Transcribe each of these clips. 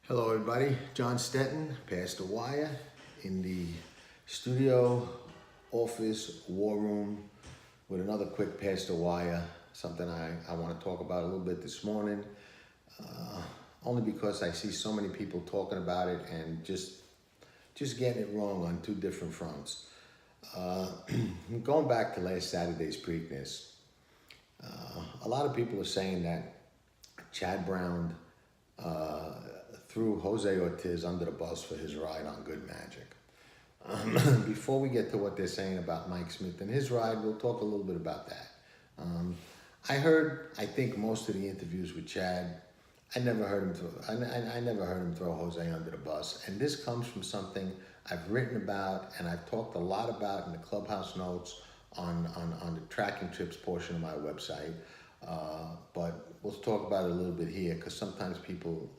Hello everybody, John Stettin, Past the Wire, in the studio, office, war room, with another quick Past the Wire, something I want to talk about a little bit this morning, only because I see so many people talking about it and just getting it wrong on two different fronts. Going back to last Saturday's Preakness, a lot of people are saying that Chad Brown threw Jose Ortiz under the bus for his ride on Good Magic. Before we get to what they're saying about Mike Smith and his ride, we'll talk a little bit about that. I think most of the interviews with Chad, I never heard him throw Jose under the bus, and this comes from something I've written about and I've talked a lot about in the clubhouse notes on the tracking trips portion of my website. But we'll talk about it a little bit here because sometimes people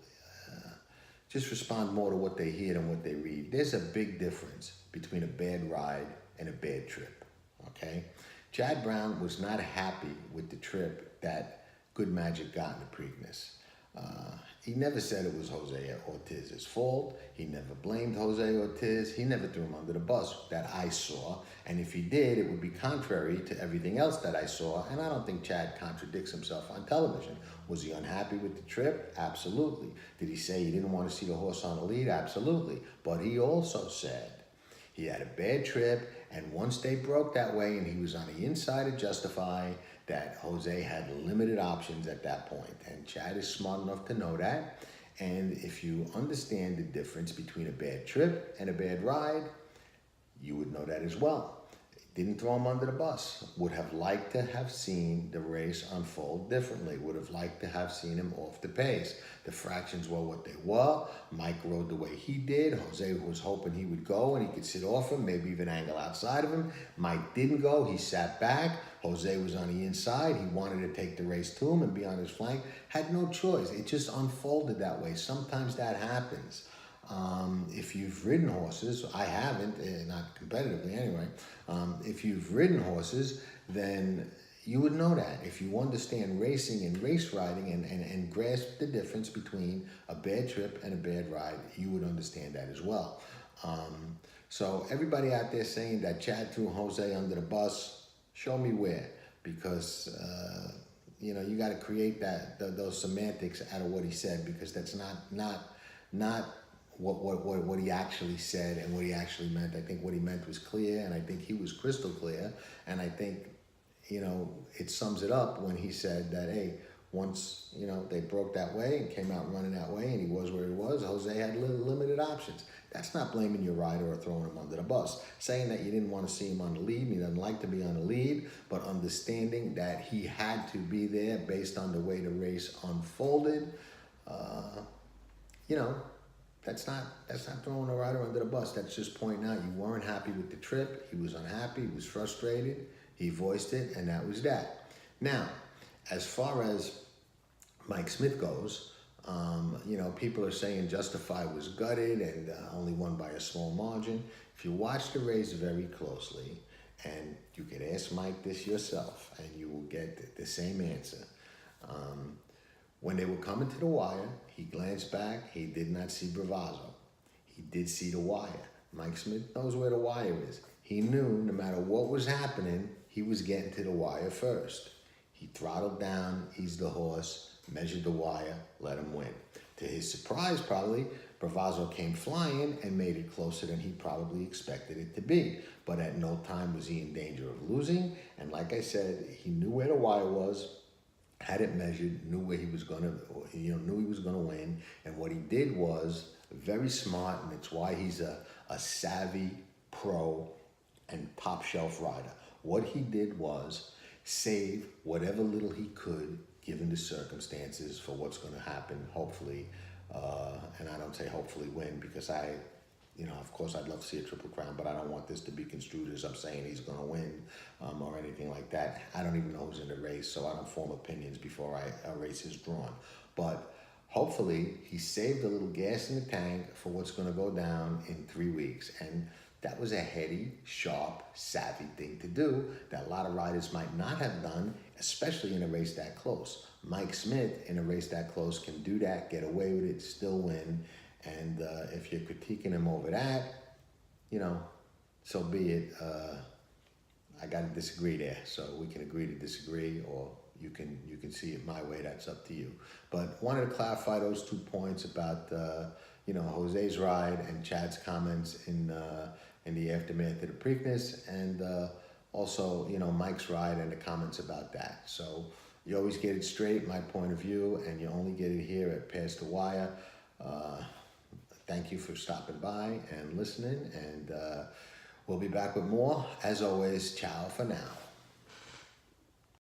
just respond more to what they hear than what they read. There's a big difference between a bad ride and a bad trip, okay? Chad Brown was not happy with the trip that Good Magic got in the Preakness. He never said it was Jose Ortiz's fault. He never blamed Jose Ortiz. He never threw him under the bus that I saw. And if he did, it would be contrary to everything else that I saw. And I don't think Chad contradicts himself on television. Was he unhappy with the trip? Absolutely. Did he say he didn't want to see the horse on the lead? Absolutely. But he also said he had a bad trip, and once they broke that way and he was on the inside of Justify, that Jose had limited options at that point. And Chad is smart enough to know that. And if you understand the difference between a bad trip and a bad ride, you would know that as well. Didn't throw him under the bus. Would have liked to have seen the race unfold differently. Would have liked to have seen him off the pace. The fractions were what they were. Mike rode the way he did. Jose was hoping he would go and he could sit off him, maybe even angle outside of him. Mike didn't go. He sat back. Jose was on the inside. He wanted to take the race to him and be on his flank. Had no choice. It just unfolded that way. Sometimes that happens. If you've ridden horses, I haven't, not competitively anyway. If you've ridden horses, then you would know that. If you understand racing and race riding and grasp the difference between a bad trip and a bad ride, you would understand that as well. So everybody out there saying that Chad threw Jose under the bus, show me where, because you got to create those semantics out of what he said, because that's not what he actually said and what he actually meant. I think what he meant was clear, and I think he was crystal clear, and I think it sums it up when he said that, hey, once they broke that way and came out running that way and he was where he was, Jose had limited options. That's not blaming your rider or throwing him under the bus. Saying that you didn't want to see him on the lead, and he doesn't like to be on the lead, but understanding that he had to be there based on the way the race unfolded, that's not throwing a rider under the bus. That's just pointing out you weren't happy with the trip. He was unhappy. He was frustrated. He voiced it, and that was that. Now, as far as Mike Smith goes, people are saying Justify was gutted and only won by a small margin. If you watch the race very closely, and you could ask Mike this yourself, and you will get the same answer. When they were coming to the wire, he glanced back. He did not see Bravazzo. He did see the wire. Mike Smith knows where the wire is. He knew no matter what was happening, he was getting to the wire first. He throttled down, eased the horse, measured the wire, let him win. To his surprise, probably, Bravazzo came flying and made it closer than he probably expected it to be. But at no time was he in danger of losing. And like I said, he knew where the wire was, had it measured, knew where he was gonna, knew he was gonna win. And what he did was very smart, and it's why he's a savvy pro and top shelf rider. What he did was save whatever little he could, given the circumstances, for what's going to happen, hopefully. And I don't say hopefully win, because of course I'd love to see a Triple Crown, but I don't want this to be construed as I'm saying he's going to win or anything like that. I don't even know who's in the race, so I don't form opinions before a race is drawn. But hopefully he saved a little gas in the tank for what's going to go down in 3 weeks. And that was a heady, sharp, savvy thing to do that a lot of riders might not have done, especially in a race that close. Mike Smith in a race that close can do that, get away with it, still win. And if you're critiquing him over that, you know, so be it. I got to disagree there. So we can agree to disagree, or you can see it my way. That's up to you. But wanted to clarify those 2 points about you know, Jose's ride and Chad's comments in the aftermath of the Preakness, and also, you know, Mike's ride and the comments about that. So you always get it straight, my point of view, and you only get it here at Past the Wire. Thank you for stopping by and listening, and we'll be back with more. As always, ciao for now.